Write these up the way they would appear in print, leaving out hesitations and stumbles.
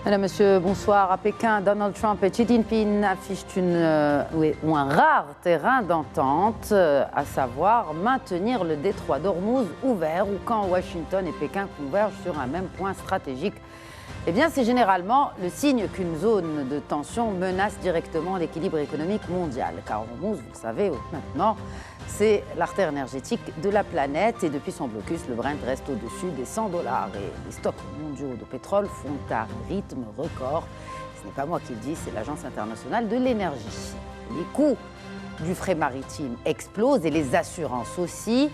Mesdames, Messieurs, bonsoir. À Pékin, Donald Trump et Xi Jinping affichent un rare terrain d'entente, à savoir maintenir le détroit d'Ormuz ouvert, ou quand Washington et Pékin convergent sur un même point stratégique. Eh bien, c'est généralement le signe qu'une zone de tension menace directement l'équilibre économique mondial. Car Ormuz, vous le savez maintenant, c'est l'artère énergétique de la planète et depuis son blocus, le Brent reste au-dessus des $100. Et les stocks mondiaux de pétrole font un rythme record. Ce n'est pas moi qui le dis, c'est l'Agence internationale de l'énergie. Les coûts du fret maritime explosent et les assurances aussi.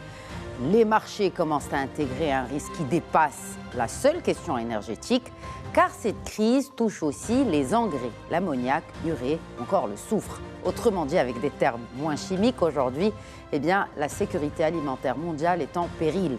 Les marchés commencent à intégrer un risque qui dépasse la seule question énergétique, car cette crise touche aussi les engrais, l'ammoniac, l'urée, encore le soufre. Autrement dit, avec des termes moins chimiques aujourd'hui, eh bien, la sécurité alimentaire mondiale est en péril.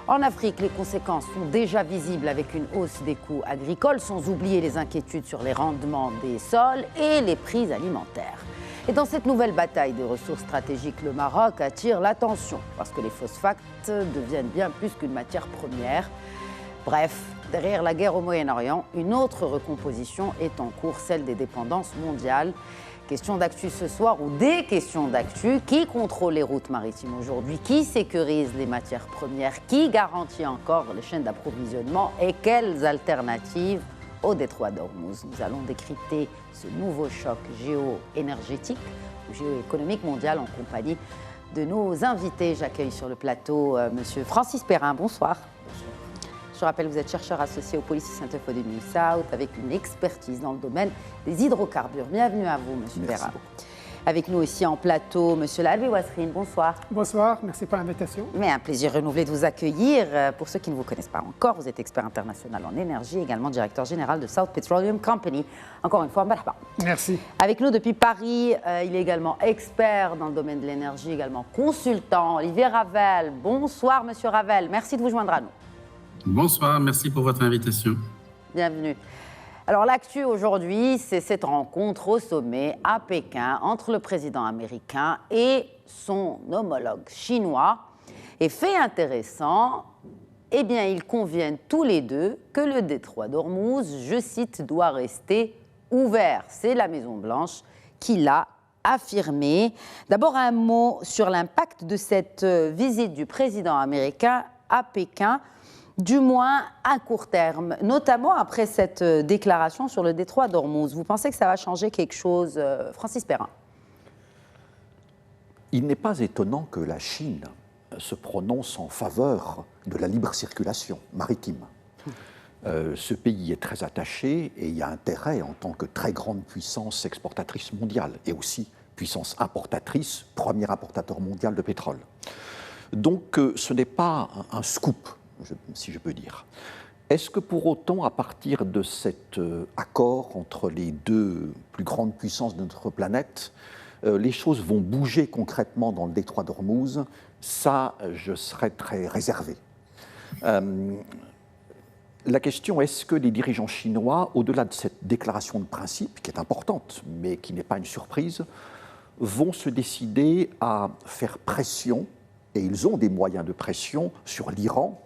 En Afrique, les conséquences sont déjà visibles avec une hausse des coûts agricoles, sans oublier les inquiétudes sur les rendements des sols et les prix alimentaires. Et dans cette nouvelle bataille des ressources stratégiques, le Maroc attire l'attention, parce que les phosphates deviennent bien plus qu'une matière première. Bref, derrière la guerre au Moyen-Orient, une autre recomposition est en cours, celle des dépendances mondiales. Question d'actu ce soir, ou des questions d'actu. Qui contrôle les routes maritimes aujourd'hui? Qui sécurise les matières premières? Qui garantit encore les chaînes d'approvisionnement? Et quelles alternatives au détroit d'Ormuz? Nous allons décrypter ce nouveau choc géo-énergétique ou géoéconomique mondial en compagnie de nos invités. J'accueille sur le plateau Monsieur Francis Perrin. Bonsoir. Je rappelle que vous êtes chercheur associé au Policy Center for the New South avec une expertise dans le domaine des hydrocarbures. Bienvenue à vous, Monsieur Perrin. Avec nous aussi en plateau, Monsieur Lalbi Wasrine. Bonsoir. Bonsoir, merci pour l'invitation. Mais un plaisir renouvelé de vous accueillir. Pour ceux qui ne vous connaissent pas encore, vous êtes expert international en énergie, également directeur général de South Petroleum Company. Encore une fois, marhaba. Merci. Avec nous depuis Paris, il est également expert dans le domaine de l'énergie, également consultant, Olivier Ravel. Bonsoir, Monsieur Ravel. Merci de vous joindre à nous. Bonsoir, merci pour votre invitation. Bienvenue. Alors l'actu aujourd'hui, c'est cette rencontre au sommet à Pékin entre le président américain et son homologue chinois. Et fait intéressant, eh bien ils conviennent tous les deux que le détroit d'Ormuz, je cite, doit rester ouvert. C'est la Maison-Blanche qui l'a affirmé. D'abord un mot sur l'impact de cette visite du président américain à Pékin, du moins à court terme, notamment après cette déclaration sur le détroit d'Ormuz. Vous pensez que ça va changer quelque chose, Francis Perrin? Il n'est pas étonnant que la Chine se prononce en faveur de la libre circulation maritime. Ce pays est très attaché et il y a intérêt en tant que très grande puissance exportatrice mondiale et aussi puissance importatrice, premier importateur mondial de pétrole. Donc ce n'est pas un scoop, si je peux dire. Est-ce que pour autant, à partir de cet accord entre les deux plus grandes puissances de notre planète, les choses vont bouger concrètement dans le détroit d'Ormuz? Ça, je serais très réservé. La question, est-ce que les dirigeants chinois, au-delà de cette déclaration de principe, qui est importante, mais qui n'est pas une surprise, vont se décider à faire pression, et ils ont des moyens de pression sur l'Iran,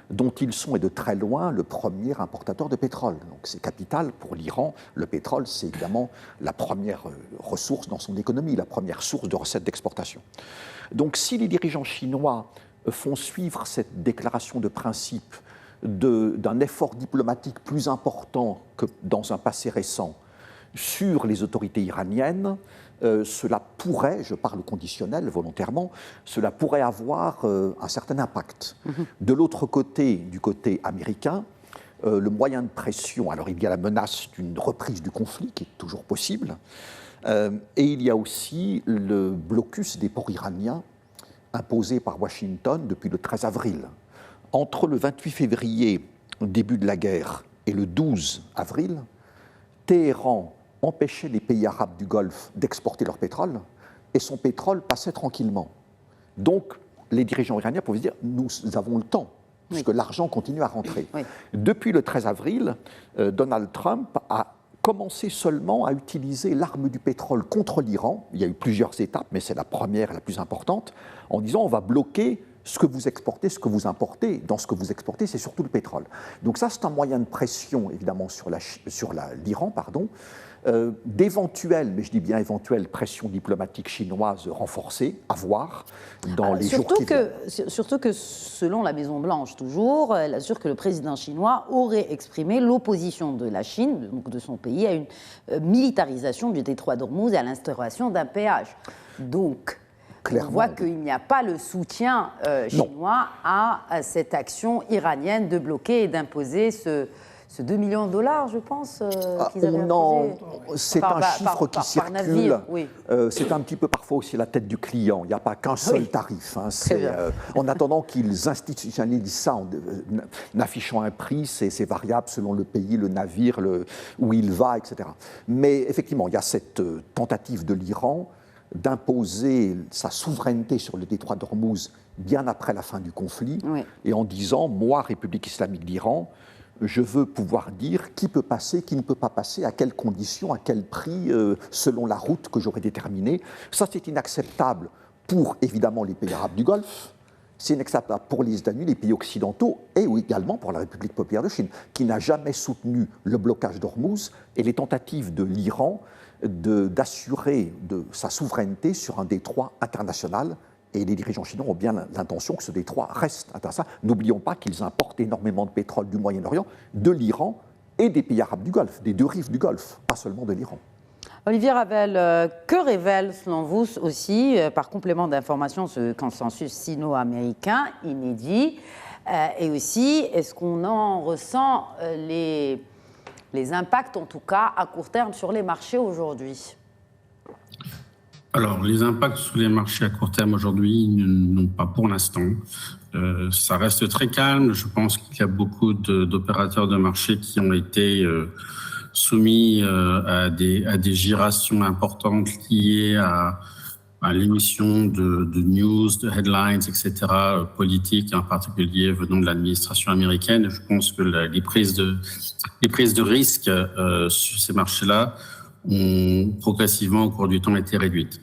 dont ils sont, et de très loin, le premier importateur de pétrole. Donc c'est capital pour l'Iran. Le pétrole, c'est évidemment la première ressource dans son économie, la première source de recettes d'exportation. Donc si les dirigeants chinois font suivre cette déclaration de principe d'un effort diplomatique plus important que dans un passé récent sur les autorités iraniennes, cela pourrait, je parle conditionnel volontairement, cela pourrait avoir un certain impact. De l'autre côté, du côté américain, le moyen de pression, alors il y a la menace d'une reprise du conflit qui est toujours possible, et il y a aussi le blocus des ports iraniens imposé par Washington depuis le 13 avril. Entre le 28 février, début de la guerre, et le 12 avril, Téhéran empêchait les pays arabes du Golfe d'exporter leur pétrole, et son pétrole passait tranquillement. Donc, les dirigeants iraniens pouvaient se dire « nous avons le temps », puisque l'argent continue à rentrer. Oui. Depuis le 13 avril, Donald Trump a commencé seulement à utiliser l'arme du pétrole contre l'Iran. Il y a eu plusieurs étapes, mais c'est la première et la plus importante, en disant « on va bloquer ce que vous exportez, ce que vous importez. Dans ce que vous exportez, c'est surtout le pétrole. Donc ça, c'est un moyen de pression, évidemment, sur l'Iran, d'éventuelles, mais je dis bien éventuelles, pressions diplomatiques chinoises renforcées, à voir dans les jours qui viennent. Surtout que, selon la Maison-Blanche toujours, elle assure que le président chinois aurait exprimé l'opposition de la Chine, donc de son pays, à une militarisation du détroit d'Ormuz et à l'instauration d'un péage. Donc, clairement, on voit qu'il n'y a pas le soutien chinois à cette action iranienne de bloquer et d'imposer ce 2 millions de dollars, je pense, qu'ils avaient imposé. C'est un chiffre qui circule. Navire, oui. C'est un petit peu parfois aussi la tête du client. Il n'y a pas qu'un seul tarif. En attendant qu'ils institutionnalisent ça, en affichant un prix, c'est variable selon le pays, le navire, où il va, etc. Mais effectivement, il y a cette tentative de l'Iran d'imposer sa souveraineté sur le détroit d'Ormuz bien après la fin du conflit, et en disant, moi, République islamique d'Iran, je veux pouvoir dire qui peut passer, qui ne peut pas passer, à quelles conditions, à quel prix, selon la route que j'aurais déterminée. Ça, c'est inacceptable pour, évidemment, les pays arabes du Golfe, c'est inacceptable pour les États-Unis, les pays occidentaux, et également pour la République populaire de Chine, qui n'a jamais soutenu le blocage d'Ormuz et les tentatives de l'Iran d'assurer sa souveraineté sur un détroit international. Et les dirigeants chinois ont bien l'intention que ce détroit reste international. N'oublions pas qu'ils importent énormément de pétrole du Moyen-Orient, de l'Iran et des pays arabes du Golfe, des deux rives du Golfe, pas seulement de l'Iran. Olivier Ravel, que révèle selon vous aussi, par complément d'information, ce consensus sino-américain inédit, et aussi, est-ce qu'on en ressent les impacts, en tout cas à court terme, sur les marchés aujourd'hui ? Alors, les impacts sur les marchés à court terme aujourd'hui n'ont pas pour l'instant. Ça reste très calme. Je pense qu'il y a beaucoup d'opérateurs de marché qui ont été soumis à des gyrations importantes liées à l'émission de news, de headlines, etc., politiques, en particulier venant de l'administration américaine. Je pense que les prises de risque sur ces marchés-là ont progressivement au cours du temps été réduites.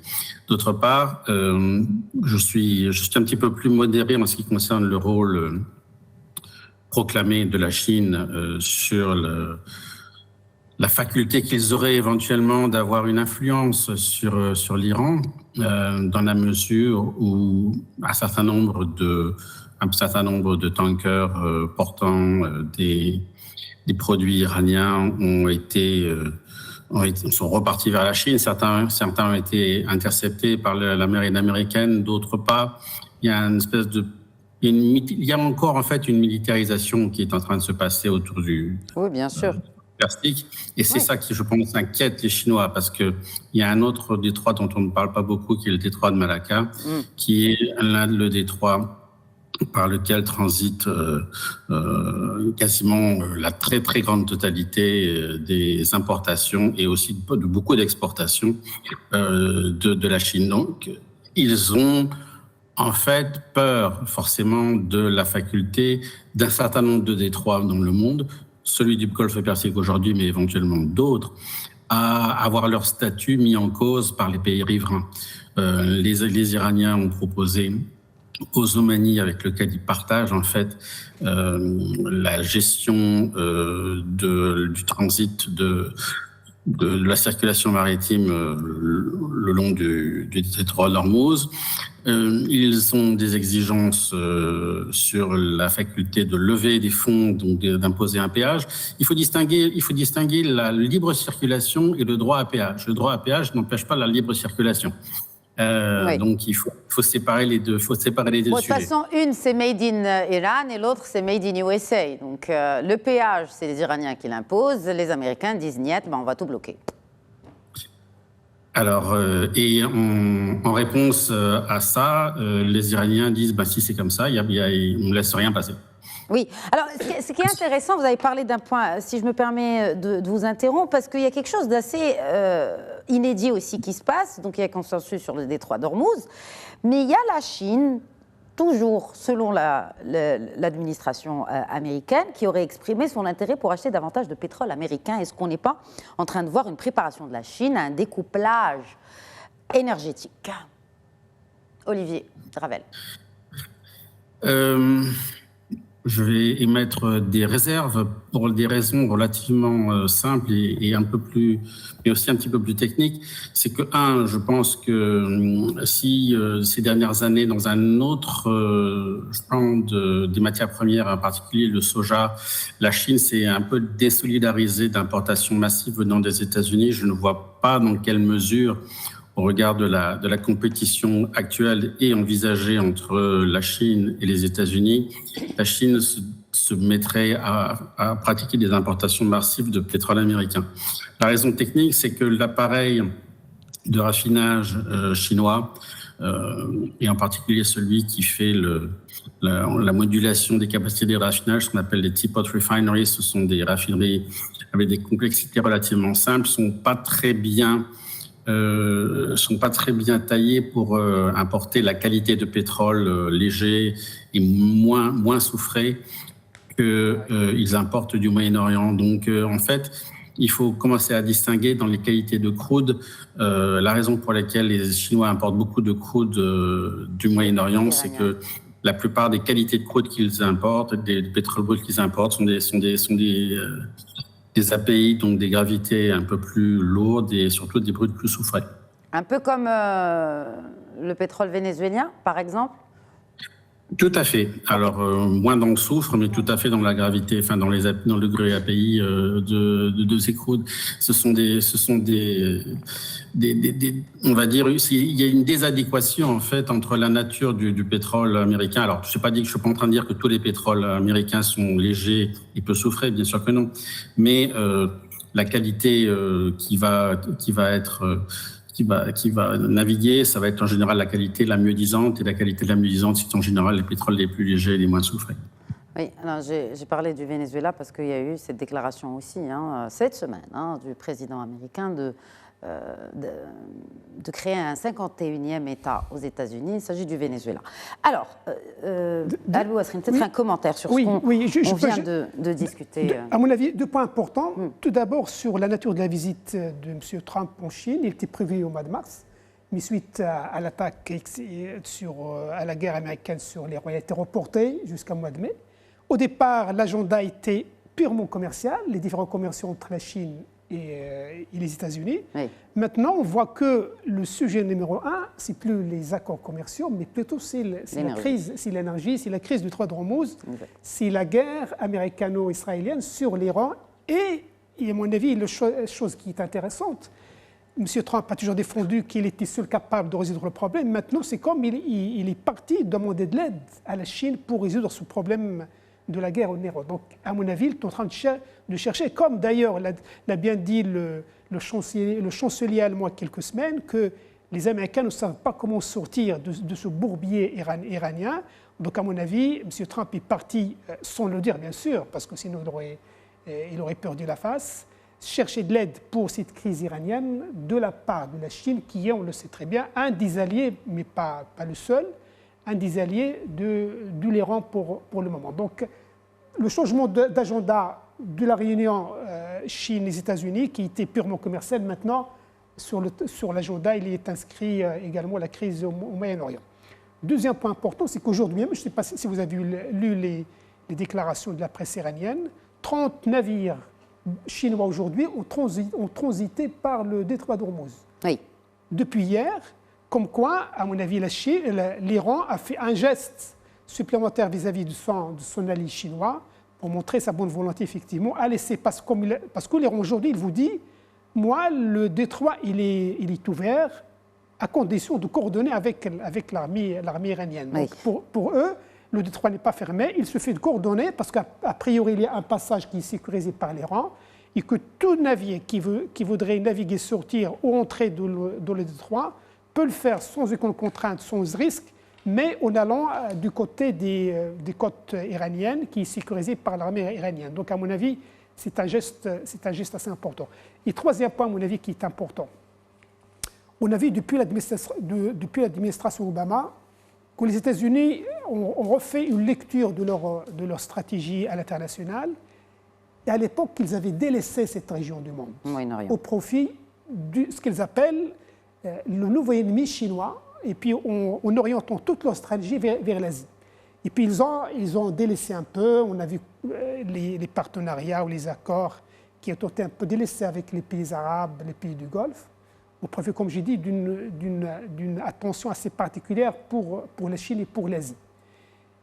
D'autre part, je suis un petit peu plus modéré en ce qui concerne le rôle proclamé de la Chine sur la faculté qu'ils auraient éventuellement d'avoir une influence sur l'Iran, dans la mesure où un certain nombre de tankers portant des produits iraniens sont repartis vers la Chine. Certains ont été interceptés par la marine américaine, d'autres pas. Il y a il y a encore en fait une militarisation qui est en train de se passer autour du Persique. Et c'est ça qui, je pense, inquiète les Chinois, parce qu'il y a un autre détroit dont on ne parle pas beaucoup, qui est le détroit de Malacca, qui est le détroit par lequel transite quasiment la très très grande totalité des importations et aussi de beaucoup d'exportations de la Chine. Donc, ils ont en fait peur forcément de la faculté d'un certain nombre de détroits dans le monde, celui du Golfe Persique aujourd'hui, mais éventuellement d'autres, à avoir leur statut mis en cause par les pays riverains. Les Iraniens ont proposé aux Omani, avec lequel ils partagent en fait la gestion du transit de la circulation maritime le long du détroit d'Ormuz. Ils ont des exigences sur la faculté de lever des fonds, donc d'imposer un péage. Il faut distinguer la libre circulation et le droit à péage. Le droit à péage n'empêche pas la libre circulation. Donc il faut séparer les deux. De toute façon, une c'est made in Iran et l'autre c'est made in USA. Donc le péage, c'est les Iraniens qui l'imposent. Les Américains disent niet, on va tout bloquer. Alors, et en réponse à ça, les Iraniens disent si c'est comme ça, on ne laisse rien passer. Oui. Alors, ce qui est intéressant, vous avez parlé d'un point, si je me permets de vous interrompre, parce qu'il y a quelque chose d'assez inédit aussi qui se passe. Donc, il y a consensus sur le détroit d'Ormuz, mais il y a la Chine, toujours selon l'administration américaine, qui aurait exprimé son intérêt pour acheter davantage de pétrole américain. Est-ce qu'on n'est pas en train de voir une préparation de la Chine à un découplage énergétique ? Olivier Ravel. Je vais émettre des réserves pour des raisons relativement simples et un peu plus, mais aussi un petit peu plus techniques. C'est que, je pense que si ces dernières années, dans un autre champ des matières premières, en particulier le soja, la Chine s'est un peu désolidarisée d'importations massives venant des États-Unis, je ne vois pas dans quelle mesure, au regard de la compétition actuelle et envisagée entre la Chine et les États-Unis, la Chine se mettrait à pratiquer des importations massives de pétrole américain. La raison technique, c'est que l'appareil de raffinage chinois, et en particulier celui qui fait la modulation des capacités des raffinages, ce qu'on appelle les teapot refineries, ce sont des raffineries avec des complexités relativement simples, sont pas très bien taillés pour importer la qualité de pétrole léger et moins soufré qu'ils importent du Moyen-Orient. Donc, en fait, il faut commencer à distinguer dans les qualités de crude. La raison pour laquelle les Chinois importent beaucoup de crude du Moyen-Orient, c'est que la plupart des qualités de crude qu'ils importent, des pétroles bruts qu'ils importent, sont des API, donc des gravités un peu plus lourdes et surtout des brutes plus soufrées. Un peu comme le pétrole vénézuélien, par exemple? Tout à fait. Alors, moins dans le soufre, mais tout à fait dans la gravité, enfin dans le degré API de ces crudes. Ce sont des, on va dire, il y a une désadéquation en fait entre la nature du pétrole américain. Alors, je ne suis pas en train de dire que tous les pétroles américains sont légers et peu soufrés, bien sûr que non. Mais la qualité qui va naviguer, ça va être en général la qualité la mieux disante, et la qualité la mieux disante, c'est en général les pétroles les plus légers et les moins soufrés. Oui, alors j'ai parlé du Venezuela parce qu'il y a eu cette déclaration aussi, cette semaine, du président américain de créer un 51e État aux États-Unis. Il s'agit du Venezuela. Alors, Alou Asrin, peut-être un commentaire sur ce qu'on vient de discuter. À mon avis, 2 points importants. Tout d'abord, sur la nature de la visite de M. Trump en Chine. Il était prévu au mois de mars, mais suite à l'attaque à la guerre américaine sur l'Iran, il a été reporté jusqu'au mois de mai. Au départ, l'agenda était purement commercial, les différents commerces entre la Chine et les États-Unis. Oui. Maintenant, on voit que le sujet numéro 1, c'est plus les accords commerciaux, mais plutôt c'est la crise, c'est l'énergie, c'est la crise du Détroit de Hormuz, c'est la guerre américano-israélienne sur l'Iran. Et à mon avis, la chose qui est intéressante, M. Trump a toujours défendu qu'il était seul capable de résoudre le problème. Maintenant, c'est comme il est parti demander de l'aide à la Chine pour résoudre ce problème de la guerre au Iran. Donc, à mon avis, il est en train de chercher, comme d'ailleurs l'a bien dit le chancelier allemand il y a quelques semaines, que les Américains ne savent pas comment sortir de ce bourbier iranien. Donc, à mon avis, M. Trump est parti, sans le dire bien sûr, parce que sinon il aurait perdu la face, chercher de l'aide pour cette crise iranienne de la part de la Chine, qui est, on le sait très bien, un des alliés, mais pas le seul, un des alliés de l'Iran pour le moment. Donc, le changement d'agenda de la réunion Chine les États-Unis, qui était purement commercial, maintenant, sur l'agenda, il est inscrit également la crise au Moyen-Orient. Deuxième point important, c'est qu'aujourd'hui même, je ne sais pas si vous avez lu les déclarations de la presse iranienne, 30 navires chinois aujourd'hui ont transité par le détroit d'Ormuz. Oui. Depuis hier, comme quoi, à mon avis, l'Iran a fait un geste supplémentaire vis-à-vis de son allié chinois pour montrer sa bonne volonté, effectivement, à laisser, parce que l'Iran aujourd'hui, il vous dit, moi, le détroit, il est ouvert à condition de coordonner avec l'armée iranienne. Oui. Donc, pour eux, le détroit n'est pas fermé, il suffit de coordonner, parce qu'à priori, il y a un passage qui est sécurisé par l'Iran, et que tout navire qui voudrait naviguer, sortir ou entrer dans le détroit peut le faire sans aucune contrainte, sans risque, mais en allant du côté des côtes iraniennes, qui est sécurisé par l'armée iranienne. Donc, à mon avis, c'est un geste assez important. Et troisième point, à mon avis, qui est important. On a vu depuis l'administration Obama que les États-Unis ont refait une lecture de leur stratégie à l'international. Et à l'époque, ils avaient délaissé cette région du monde au profit de ce qu'ils appellent le nouveau ennemi chinois, et puis en orientant toute leur stratégie vers l'Asie. Et puis ils ont délaissé un peu, on a vu les partenariats ou les accords qui ont été un peu délaissés avec les pays arabes, les pays du Golfe, au profit, comme j'ai dit, d'une attention assez particulière pour la Chine et pour l'Asie.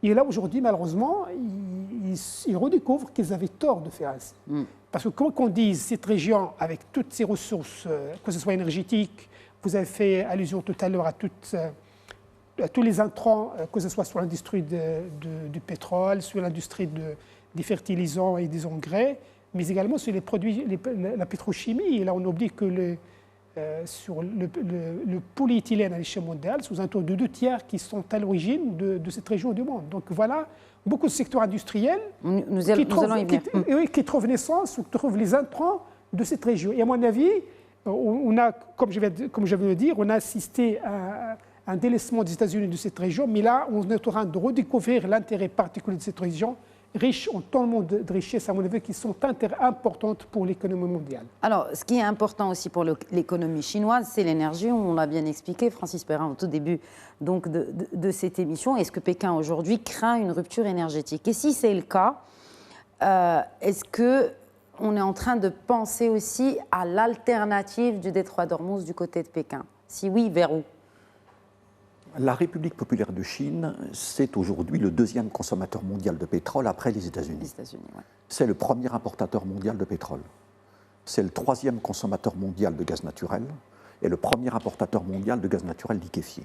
Et là, aujourd'hui, malheureusement, ils redécouvrent qu'ils avaient tort de faire ainsi. Parce que, comme on dit, cette région, avec toutes ses ressources, que ce soit énergétiques, vous avez fait allusion tout à l'heure à tous les intrants, que ce soit sur l'industrie du pétrole, sur l'industrie des fertilisants et des engrais, mais également sur les produits, la pétrochimie. Et là, on oublie que sur le polyéthylène à l'échelle mondiale, c'est aux alentours de 2/3 qui sont à l'origine de cette région du monde. Donc voilà, beaucoup de secteurs industriels qui trouvent naissance ou qui trouvent les intrants de cette région. Et à mon avis, on a, comme je viens de le dire, on a assisté à un délaissement des États-Unis de cette région, mais là, on est en train de redécouvrir l'intérêt particulier de cette région, riche en tellement de richesses, à mon avis, qui sont importantes pour l'économie mondiale. Alors, ce qui est important aussi pour l'économie chinoise, c'est l'énergie. On l'a bien expliqué, Francis Perrin, au tout début donc, de cette émission. Est-ce que Pékin, aujourd'hui, craint une rupture énergétique? Et si c'est le cas, est-ce qu'on est en train de penser aussi à l'alternative du détroit d'Ormuz du côté de Pékin? Si oui, vers où? La République populaire de Chine, c'est aujourd'hui le deuxième consommateur mondial de pétrole après les États-Unis. Ouais. C'est le premier importateur mondial de pétrole. C'est le troisième consommateur mondial de gaz naturel et le premier importateur mondial de gaz naturel liquéfié.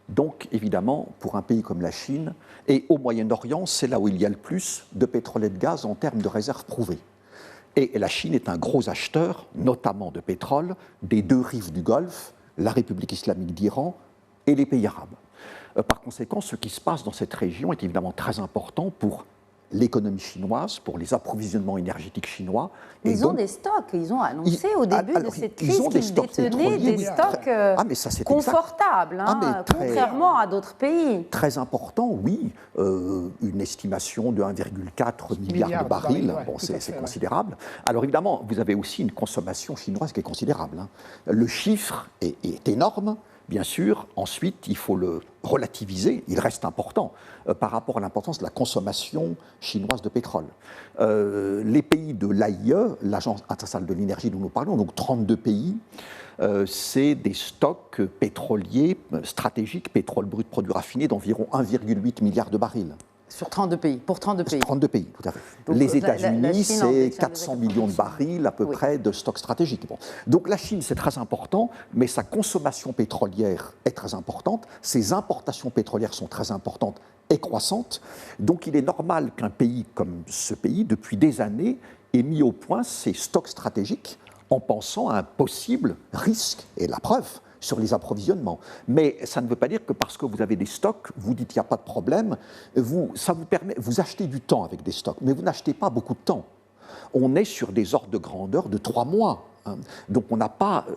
Donc, évidemment, pour un pays comme la Chine, et au Moyen-Orient, c'est là où il y a le plus de pétrole et de gaz en termes de réserves prouvées. Et la Chine est un gros acheteur, notamment de pétrole, des deux rives du Golfe, la République islamique d'Iran et les pays arabes. Par conséquent, ce qui se passe dans cette région est évidemment très important pour l'économie chinoise, pour les approvisionnements énergétiques chinois. Ils ont des stocks, ils ont annoncé au début de cette crise qu'ils détenaient des stocks confortables, contrairement à d'autres pays. Très important, oui. Une estimation de 1,4 milliard de barils, bon, c'est considérable. Alors évidemment, vous avez aussi une consommation chinoise qui est considérable. Le chiffre est énorme. Bien sûr, ensuite, il faut le relativiser, il reste important par rapport à l'importance de la consommation chinoise de pétrole. Les pays de l'AIE, l'Agence internationale de l'énergie dont nous parlons, donc 32 pays, c'est des stocks pétroliers stratégiques, pétrole brut produit raffiné d'environ 1,8 milliard de barils. Sur 32 pays, pour 32 pays. 32 pays, tout à fait. Donc, les États-Unis, c'est 400 millions de barils à peu près de stocks stratégiques. Bon. Donc la Chine, c'est très important, mais sa consommation pétrolière est très importante, ses importations pétrolières sont très importantes et croissantes. Donc il est normal qu'un pays comme ce pays, depuis des années, ait mis au point ses stocks stratégiques en pensant à un possible risque, et la preuve, sur les approvisionnements. Mais ça ne veut pas dire que parce que vous avez des stocks, vous dites qu'il n'y a pas de problème, ça vous permet, vous achetez du temps avec des stocks, mais vous n'achetez pas beaucoup de temps. On est sur des ordres de grandeur de 3 mois. Donc on n'a pas,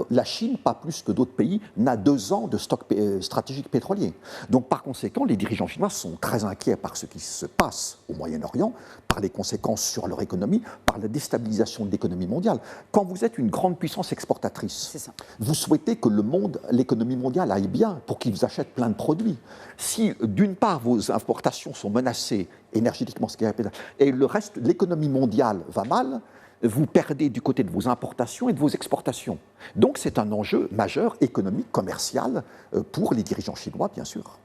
la Chine, pas plus que d'autres pays, n'a 2 ans de stock stratégique pétrolier. Donc par conséquent, les dirigeants chinois sont très inquiets par ce qui se passe au Moyen-Orient, par les conséquences sur leur économie, par la déstabilisation de l'économie mondiale. Quand vous êtes une grande puissance exportatrice, vous souhaitez que l'économie mondiale aille bien pour qu'ils vous achètent plein de produits. Si d'une part vos importations sont menacées énergétiquement, et le reste, l'économie mondiale va mal, vous perdez du côté de vos importations et de vos exportations. Donc c'est un enjeu majeur, économique, commercial, pour les dirigeants chinois, bien sûr.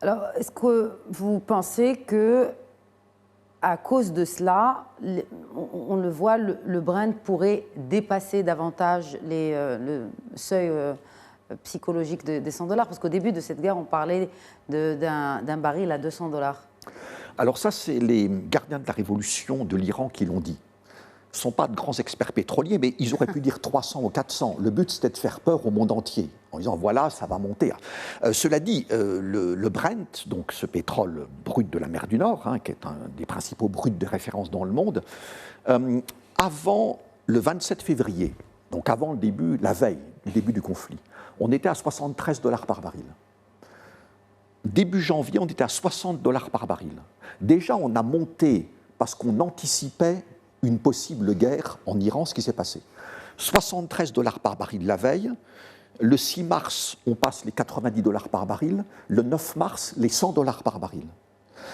Alors, est-ce que vous pensez que, à cause de cela, on le voit, le Brent pourrait dépasser davantage le seuil psychologique des $100? Parce qu'au début de cette guerre, on parlait d'un baril à $200. Alors ça, c'est les gardiens de la révolution de l'Iran qui l'ont dit. Ne sont pas de grands experts pétroliers, mais ils auraient pu dire 300 ou 400. Le but, c'était de faire peur au monde entier, en disant, voilà, ça va monter. Cela dit, le Brent, donc ce pétrole brut de la mer du Nord, qui est un des principaux bruts de référence dans le monde, avant le 27 février, donc avant la veille du début du conflit, on était à $73 par baril. Début janvier, on était à $60 par baril. Déjà, on a monté parce qu'on anticipait une possible guerre en Iran, ce qui s'est passé. $73 par baril la veille. Le 6 mars, on passe les $90 par baril. Le 9 mars, les $100 par baril.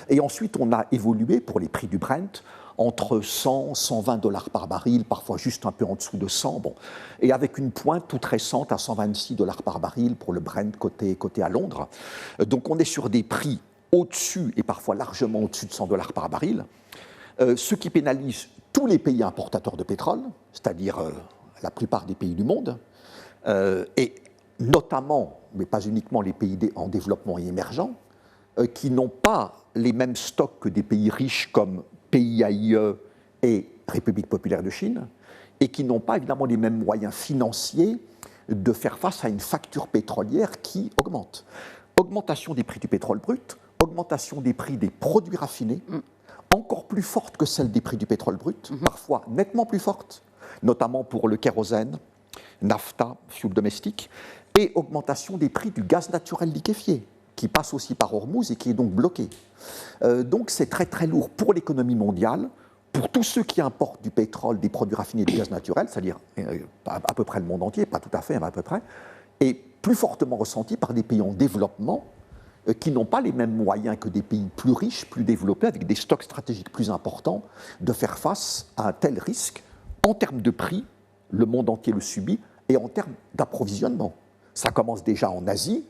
Et ensuite, on a évolué pour les prix du Brent entre 100, 120 dollars par baril, parfois juste un peu en dessous de 100, bon. Et avec une pointe toute récente à 126 dollars par baril pour le Brent côté à Londres. Donc on est sur des prix au-dessus et parfois largement au-dessus de 100 dollars par baril, ce qui pénalise tous les pays importateurs de pétrole, c'est-à-dire la plupart des pays du monde, et notamment, mais pas uniquement les pays en développement et émergents, qui n'ont pas les mêmes stocks que des pays riches comme PIAIE et République populaire de Chine, et qui n'ont pas évidemment les mêmes moyens financiers de faire face à une facture pétrolière qui augmente. Augmentation des prix du pétrole brut, augmentation des prix des produits raffinés, encore plus forte que celle des prix du pétrole brut, parfois nettement plus forte, notamment pour le kérosène, nafta, fioul domestique, et augmentation des prix du gaz naturel liquéfié, qui passe aussi par Hormuz et qui est donc bloqué. Donc c'est très très lourd pour l'économie mondiale, pour tous ceux qui importent du pétrole, des produits raffinés et du gaz naturel, c'est-à-dire à peu près le monde entier, pas tout à fait, mais à peu près, et plus fortement ressenti par des pays en développement qui n'ont pas les mêmes moyens que des pays plus riches, plus développés, avec des stocks stratégiques plus importants, de faire face à un tel risque. En termes de prix, le monde entier le subit, et en termes d'approvisionnement. Ça commence déjà en Asie,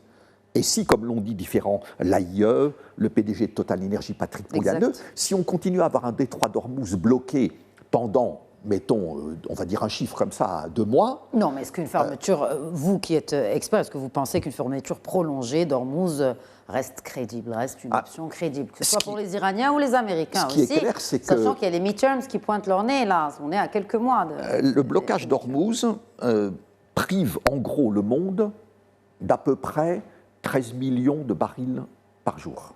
et si, comme l'ont dit différents, l'AIE, le PDG de Total Energy, Patrick Pouyanné, si on continue à avoir un détroit d'Ormuz bloqué pendant, mettons, on va dire un chiffre comme ça, 2 mois... Non, mais est-ce qu'une fermeture, vous qui êtes expert, est-ce que vous pensez qu'une fermeture prolongée d'Ormuz reste crédible, reste une option crédible, que ce soit pour les Iraniens ou les Américains aussi, est clair, c'est sachant qu'il y a les midterms qui pointent leur nez, là, on est à quelques mois de... le blocage d'Ormuz prive en gros le monde d'à peu près 13 millions de barils par jour.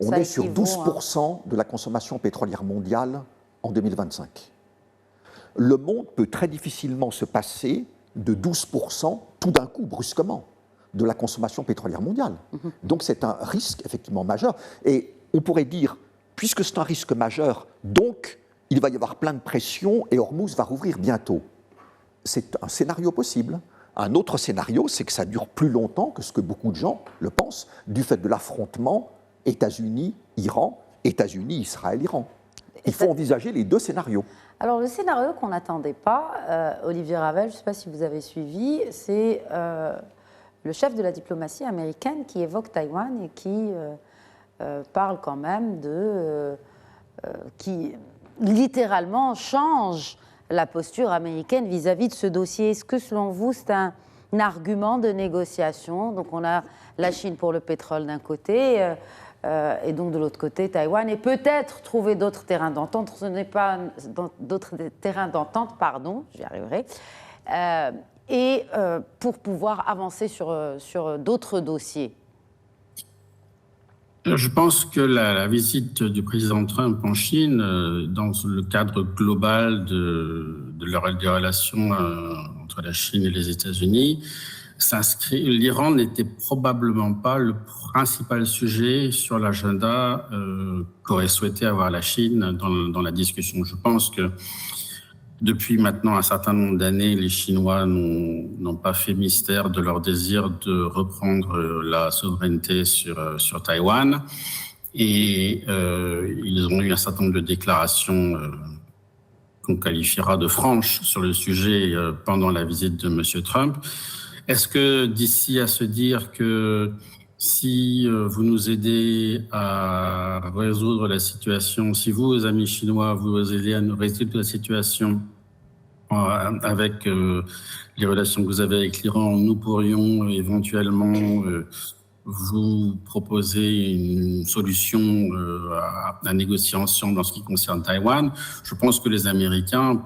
On est sur 12% de la consommation pétrolière mondiale en 2025. Le monde peut très difficilement se passer de 12% tout d'un coup, brusquement, de la consommation pétrolière mondiale. Donc c'est un risque effectivement majeur. Et on pourrait dire, puisque c'est un risque majeur, donc il va y avoir plein de pression et Hormuz va rouvrir bientôt. C'est un scénario possible. Un autre scénario, c'est que ça dure plus longtemps que ce que beaucoup de gens le pensent, du fait de l'affrontement États-Unis-Iran, États-Unis-Israël-Iran. Il faut envisager les 2 scénarios. Alors le scénario qu'on n'attendait pas, Olivier Ravel, je ne sais pas si vous avez suivi, c'est le chef de la diplomatie américaine qui évoque Taïwan et qui parle quand même qui littéralement change la posture américaine vis-à-vis de ce dossier. Est-ce que, selon vous, c'est un argument de négociation? Donc, on a la Chine pour le pétrole d'un côté, et donc de l'autre côté, Taïwan, et peut-être trouver d'autres terrains d'entente. Ce n'est pas d'autres terrains d'entente, pardon, j'y arriverai, pour pouvoir avancer sur d'autres dossiers. Je pense que la visite du président Trump en Chine, dans le cadre global de des relations entre la Chine et les États-Unis, s'inscrit. L'Iran n'était probablement pas le principal sujet sur l'agenda qu'aurait souhaité avoir la Chine dans la discussion. Je pense que depuis maintenant un certain nombre d'années, les Chinois n'ont pas fait mystère de leur désir de reprendre la souveraineté sur Taïwan. Et ils ont eu un certain nombre de déclarations qu'on qualifiera de franches sur le sujet pendant la visite de M. Trump. Est-ce que d'ici à se dire que si vous nous aidez à résoudre la situation, si vous, amis chinois, vous aidez à nous résoudre la situation avec les relations que vous avez avec l'Iran, nous pourrions éventuellement vous proposer une solution à négocier ensemble en ce qui concerne Taïwan. Je pense que les Américains,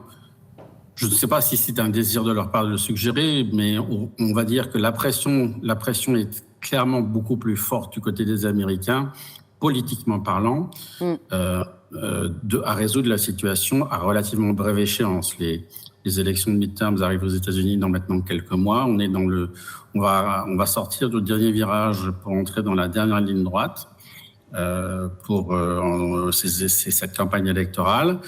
je ne sais pas si c'est un désir de leur part de le suggérer, mais on va dire que la pression est clairement beaucoup plus forte du côté des Américains, politiquement parlant, à résoudre la situation à relativement brève échéance. Les élections de midterms arrivent aux États-Unis dans maintenant quelques mois. On va sortir du dernier virage pour entrer dans la dernière ligne droite pour cette campagne électorale.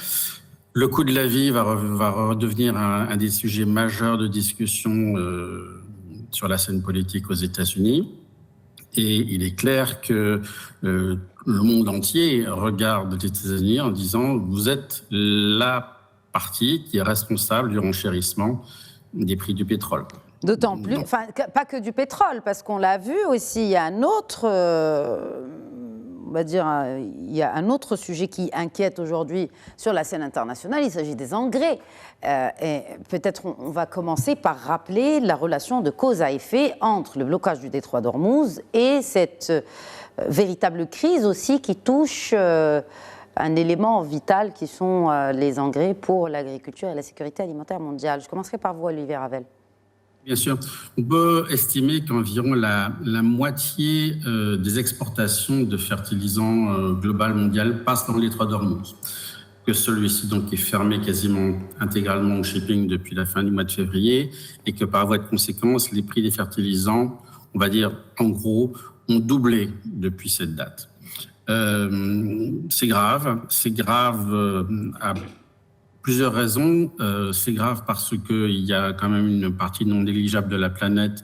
Le coût de la vie va redevenir un des sujets majeurs de discussion sur la scène politique aux États-Unis. Et il est clair que le monde entier regarde les États-Unis en disant vous êtes la partie qui est responsable du renchérissement des prix du pétrole. D'autant plus, enfin, pas que du pétrole, parce qu'on l'a vu aussi, il y a un autre, on va dire, il y a un autre sujet qui inquiète aujourd'hui sur la scène internationale, il s'agit des engrais. Et peut-être on va commencer par rappeler la relation de cause à effet entre le blocage du détroit d'Ormuz et cette véritable crise aussi qui touche un élément vital qui sont les engrais pour l'agriculture et la sécurité alimentaire mondiale. Je commencerai par vous, Olivier Ravel. Bien sûr. On peut estimer qu'environ la moitié des exportations de fertilisants global mondial passent dans le détroit d'Ormuz. Que celui-ci donc est fermé quasiment intégralement au shipping depuis la fin du mois de février et que par voie de conséquence, les prix des fertilisants, on va dire en gros, ont doublé depuis cette date. C'est grave à plusieurs raisons. C'est grave parce qu'il y a quand même une partie non négligeable de la planète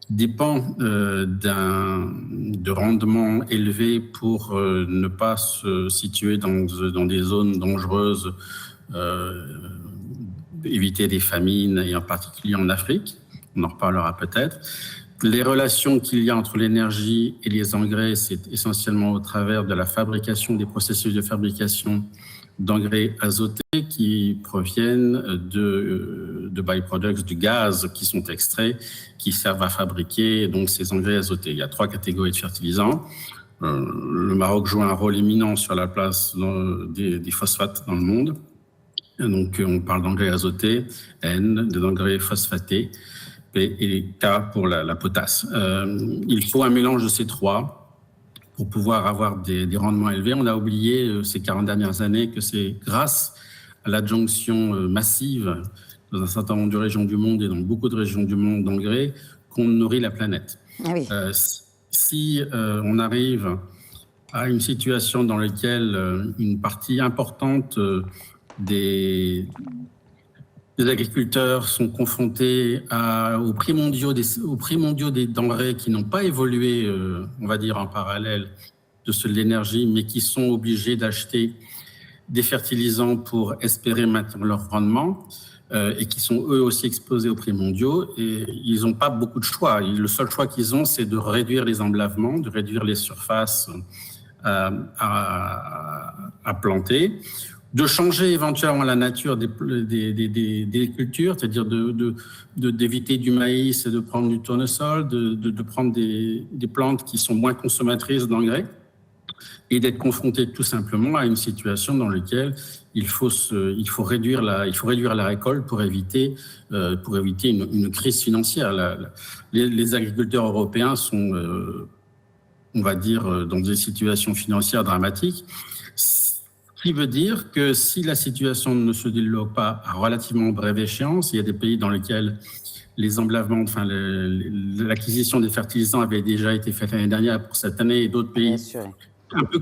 qui dépend de rendements élevés pour ne pas se situer dans des zones dangereuses, éviter des famines, et en particulier en Afrique. On en reparlera peut-être. Les relations qu'il y a entre l'énergie et les engrais, c'est essentiellement au travers de la fabrication, des processus de fabrication d'engrais azotés qui proviennent de byproducts du gaz qui sont extraits, qui servent à fabriquer donc ces engrais azotés. Il y a 3 catégories de fertilisants. Le Maroc joue un rôle éminent sur la place des phosphates dans le monde. Donc on parle d'engrais azotés, N, d'engrais phosphatés, P et K pour la potasse. Il faut un mélange de ces 3 pour pouvoir avoir des rendements élevés. On a oublié ces 40 dernières années que c'est grâce à l'adjonction massive dans un certain nombre de régions du monde et dans beaucoup de régions du monde d'engrais qu'on nourrit la planète. Ah oui. Si on arrive à une situation dans laquelle une partie importante des agriculteurs sont confrontés aux prix mondiaux des denrées qui n'ont pas évolué, on va dire, en parallèle de ceux de l'énergie, mais qui sont obligés d'acheter des fertilisants pour espérer maintenir leur rendement et qui sont eux aussi exposés aux prix mondiaux. Et ils n'ont pas beaucoup de choix. Le seul choix qu'ils ont, c'est de réduire les emblavements, de réduire les surfaces à planter, de changer éventuellement la nature des cultures, c'est-à-dire d'éviter du maïs et de prendre du tournesol, de prendre des plantes qui sont moins consommatrices d'engrais et d'être confronté tout simplement à une situation dans laquelle il faut réduire la récolte pour éviter une crise financière. Les agriculteurs européens sont, on va dire, dans des situations financières dramatiques. Ce qui veut dire que si la situation ne se débloque pas à relativement brève échéance, il y a des pays dans lesquels les emblavements, enfin l'acquisition des fertilisants avait déjà été faite l'année dernière pour cette année, et d'autres pays, un peu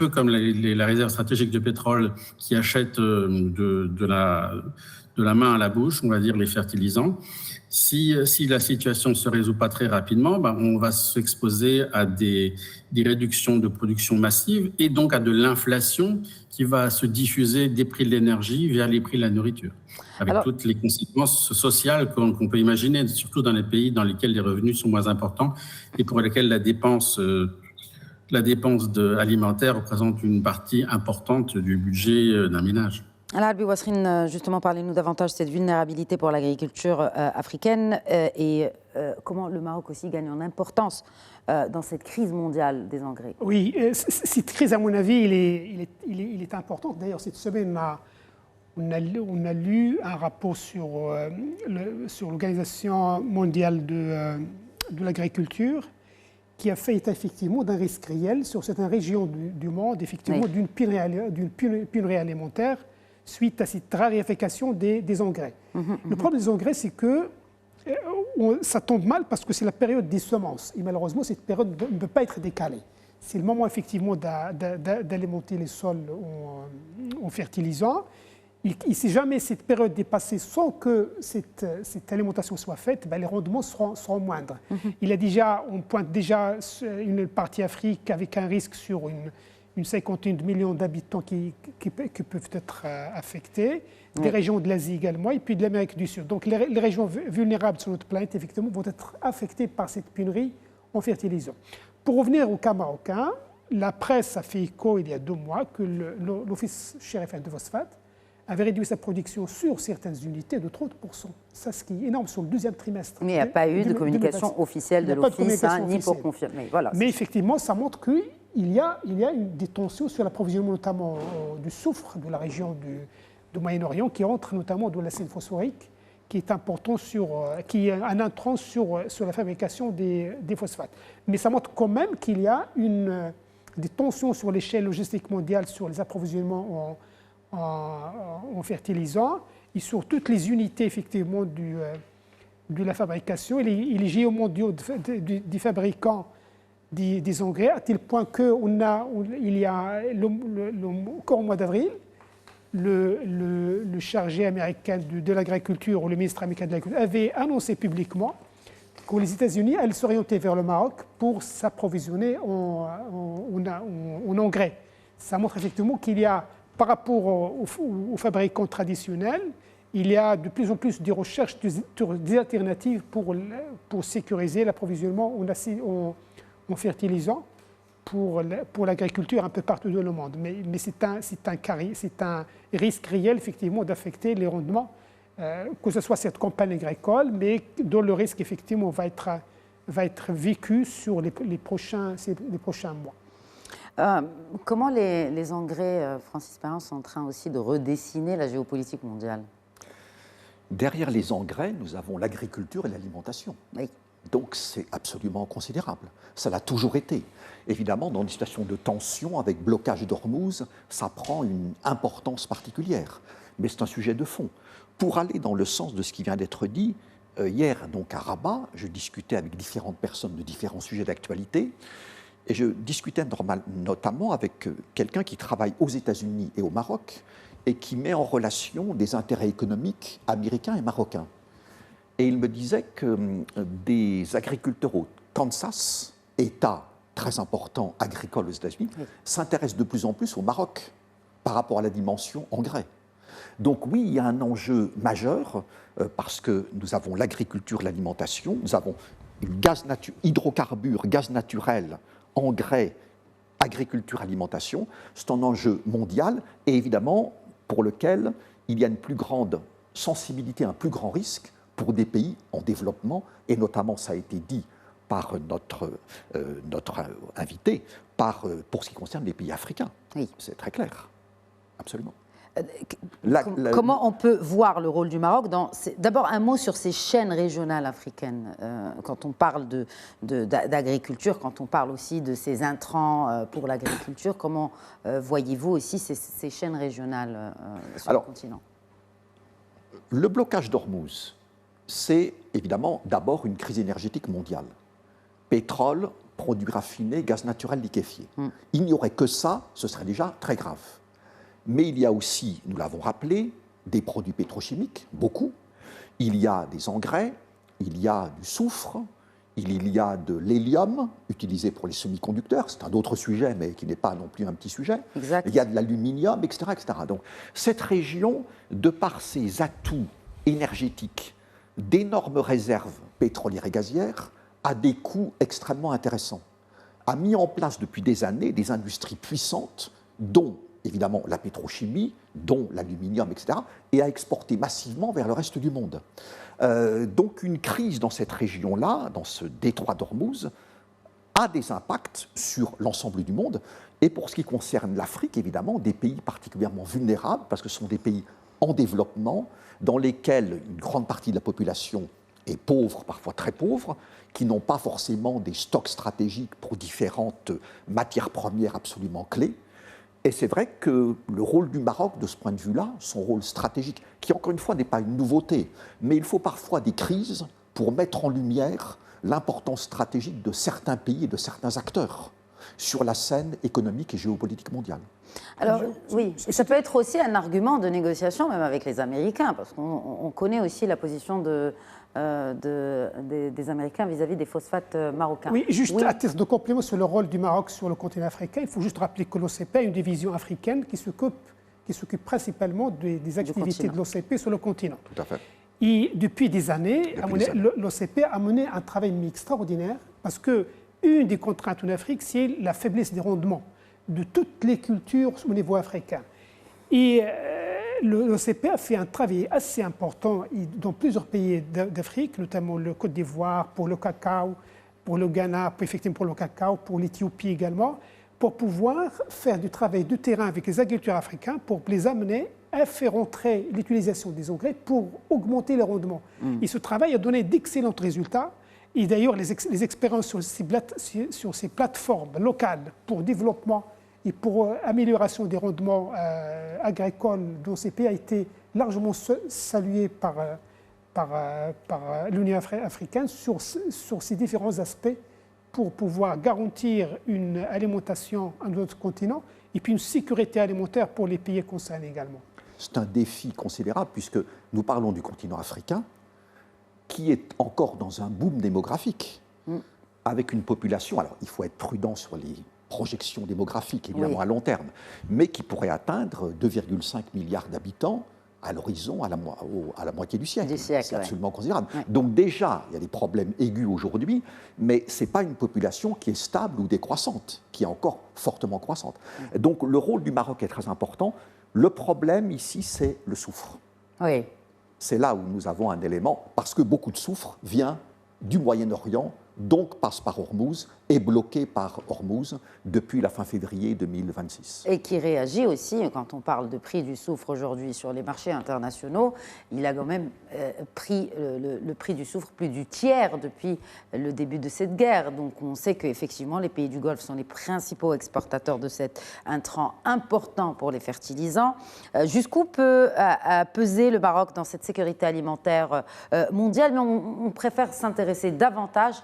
comme la réserve stratégique de pétrole qui achètent de la main à la bouche, on va dire, les fertilisants. Si la situation ne se résout pas très rapidement, on va s'exposer à des réductions de production massive et donc à de l'inflation qui va se diffuser des prix de l'énergie vers les prix de la nourriture, avec toutes les conséquences sociales qu'on peut imaginer, surtout dans les pays dans lesquels les revenus sont moins importants et pour lesquels la dépense alimentaire représente une partie importante du budget d'un ménage. Alors, Albi Wasrine, justement, parlez-nous davantage de cette vulnérabilité pour l'agriculture africaine et comment le Maroc aussi gagne en importance dans cette crise mondiale des engrais. Oui, cette crise, à mon avis, il est importante. D'ailleurs, cette semaine, on a lu un rapport sur l'Organisation mondiale de l'agriculture qui a fait état effectivement d'un risque réel sur certaines régions du monde, effectivement, d'une pénurie alimentaire suite à cette raréfaction des engrais. Le problème des engrais, c'est que ça tombe mal parce que c'est la période des semences. Et malheureusement, cette période ne peut pas être décalée. C'est le moment, effectivement, d'alimenter les sols en fertilisants. si jamais cette période est passée sans que cette alimentation soit faite, les rendements seront moindres. On pointe déjà une partie Afrique avec un risque sur une cinquantaine de millions d'habitants qui peuvent être affectés, des régions de l'Asie également, et puis de l'Amérique du Sud. Donc les régions vulnérables sur notre planète, effectivement, vont être affectées par cette pénurie en fertilisants. Pour revenir au cas marocain, la presse a fait écho il y a 2 mois que l'Office chérifien de phosphate avait réduit sa production sur certaines unités de 30%. Ça, ce qui est énorme sur le 2e trimestre. Mais il n'y a pas eu de communication officielle de l'Office, ni pour confirmer. Voilà, mais effectivement, ça montre qu'il y a des tensions sur l'approvisionnement, notamment du soufre de la région du Moyen-Orient, qui entre notamment de l'acide phosphorique, qui est important qui est un intrant sur la fabrication des phosphates. Mais ça montre quand même qu'il y a des tensions sur l'échelle logistique mondiale sur les approvisionnements en fertilisants et sur toutes les unités effectivement de la fabrication et les géomondiaux des fabricants des engrais, à tel point qu'il y a encore au mois d'avril, le chargé américain de l'agriculture ou le ministre américain de l'agriculture avait annoncé publiquement que les États-Unis allaient s'orienter vers le Maroc pour s'approvisionner en engrais. Ça montre effectivement qu'il y a, par rapport aux fabricants traditionnels, il y a de plus en plus de recherches des alternatives pour sécuriser l'approvisionnement en fertilisants pour l'agriculture un peu partout dans le monde. Mais c'est un risque réel, effectivement, d'affecter les rendements, que ce soit cette campagne agricole, mais dont le risque, effectivement, va être vécu sur les prochains mois. Comment les engrais, Francis Perrin, sont en train aussi de redessiner la géopolitique mondiale? Derrière les engrais, nous avons l'agriculture et l'alimentation. Oui. Donc c'est absolument considérable. Ça l'a toujours été. Évidemment, dans une situation de tension, avec blocage d'Ormuz, ça prend une importance particulière. Mais c'est un sujet de fond. Pour aller dans le sens de ce qui vient d'être dit, hier, donc à Rabat, je discutais avec différentes personnes de différents sujets d'actualité. Et je discutais notamment avec quelqu'un qui travaille aux États-Unis et au Maroc et qui met en relation des intérêts économiques américains et marocains. Et il me disait que des agriculteurs au Kansas, État très important agricole aux États-Unis, s'intéressent de plus en plus au Maroc par rapport à la dimension engrais. Donc oui, il y a un enjeu majeur parce que nous avons l'agriculture, l'alimentation, nous avons hydrocarbures, gaz naturel, engrais, agriculture, alimentation. C'est un enjeu mondial et évidemment pour lequel il y a une plus grande sensibilité, un plus grand risque pour des pays en développement, et notamment, ça a été dit par notre invité, pour ce qui concerne les pays africains. Oui. C'est très clair, absolument. Comment on peut voir le rôle du Maroc D'abord, un mot sur ces chaînes régionales africaines. Quand on parle d'agriculture, quand on parle aussi de ces intrants pour l'agriculture, comment voyez-vous aussi ces chaînes régionales sur le continent? Le blocage d'Ormuz, c'est évidemment d'abord une crise énergétique mondiale. Pétrole, produits raffinés, gaz naturel liquéfié. Il n'y aurait que ça, ce serait déjà très grave. Mais il y a aussi, nous l'avons rappelé, des produits pétrochimiques, beaucoup. Il y a des engrais, il y a du soufre, il y a de l'hélium utilisé pour les semi-conducteurs, c'est un autre sujet, mais qui n'est pas non plus un petit sujet. Exact. Il y a de l'aluminium, etc., etc. Donc cette région, de par ses atouts énergétiques, d'énormes réserves pétrolières et gazières, a des coûts extrêmement intéressants. A mis en place depuis des années des industries puissantes, dont évidemment la pétrochimie, dont l'aluminium, etc., et a exporté massivement vers le reste du monde. Donc une crise dans cette région-là, dans ce détroit d'Ormuz, a des impacts sur l'ensemble du monde. Et pour ce qui concerne l'Afrique, évidemment, des pays particulièrement vulnérables, parce que ce sont des pays en développement, dans lesquels une grande partie de la population est pauvre, parfois très pauvre, qui n'ont pas forcément des stocks stratégiques pour différentes matières premières absolument clés. Et c'est vrai que le rôle du Maroc, de ce point de vue-là, son rôle stratégique, qui encore une fois n'est pas une nouveauté, mais il faut parfois des crises pour mettre en lumière l'importance stratégique de certains pays et de certains acteurs. sur la scène économique et géopolitique mondiale. Alors, oui, et ça peut être aussi un argument de négociation, même avec les Américains, parce qu'on connaît aussi la position des Américains vis-à-vis des phosphates marocains. Oui, juste à titre de complément sur le rôle du Maroc sur le continent africain, il faut juste rappeler que l'OCP a une division africaine qui s'occupe principalement des activités de l'OCP sur le continent. Tout à fait. Et depuis des années, l'OCP a mené un travail extraordinaire parce qu'une des contraintes en Afrique, c'est la faiblesse des rendements de toutes les cultures au niveau africain. Et l'OCP a fait un travail assez important dans plusieurs pays d'Afrique, notamment le Côte d'Ivoire, pour le cacao, pour le Ghana, effectivement pour le cacao, pour l'Éthiopie également, pour pouvoir faire du travail de terrain avec les agriculteurs africains pour les amener à faire entrer l'utilisation des engrais pour augmenter les rendements. Et ce travail a donné d'excellents résultats. Et d'ailleurs, les expériences sur ces plateformes locales pour développement et pour amélioration des rendements agricoles dans ces pays a été largement saluée par l'Union africaine sur ces différents aspects pour pouvoir garantir une alimentation à notre continent et puis une sécurité alimentaire pour les pays concernés également. C'est un défi considérable puisque nous parlons du continent africain qui est encore dans un boom démographique avec une population, alors il faut être prudent sur les projections démographiques évidemment à long terme, mais qui pourrait atteindre 2,5 milliards d'habitants à l'horizon, à la moitié du siècle. C'est absolument considérable. Ouais. Donc déjà, il y a des problèmes aigus aujourd'hui, mais ce n'est pas une population qui est stable ou décroissante, qui est encore fortement croissante. Donc le rôle du Maroc est très important. Le problème ici, c'est le soufre. Oui. C'est là où nous avons un élément, parce que beaucoup de soufre vient du Moyen-Orient, donc passe par Hormuz, est bloqué par Hormuz depuis la fin février 2026. Et qui réagit aussi, quand on parle de prix du soufre aujourd'hui sur les marchés internationaux, il a quand même pris le prix du soufre plus du tiers depuis le début de cette guerre. Donc on sait qu'effectivement les pays du Golfe sont les principaux exportateurs de cet intrant important pour les fertilisants. Jusqu'où peut peser le Maroc dans cette sécurité alimentaire mondiale? Mais on préfère s'intéresser davantage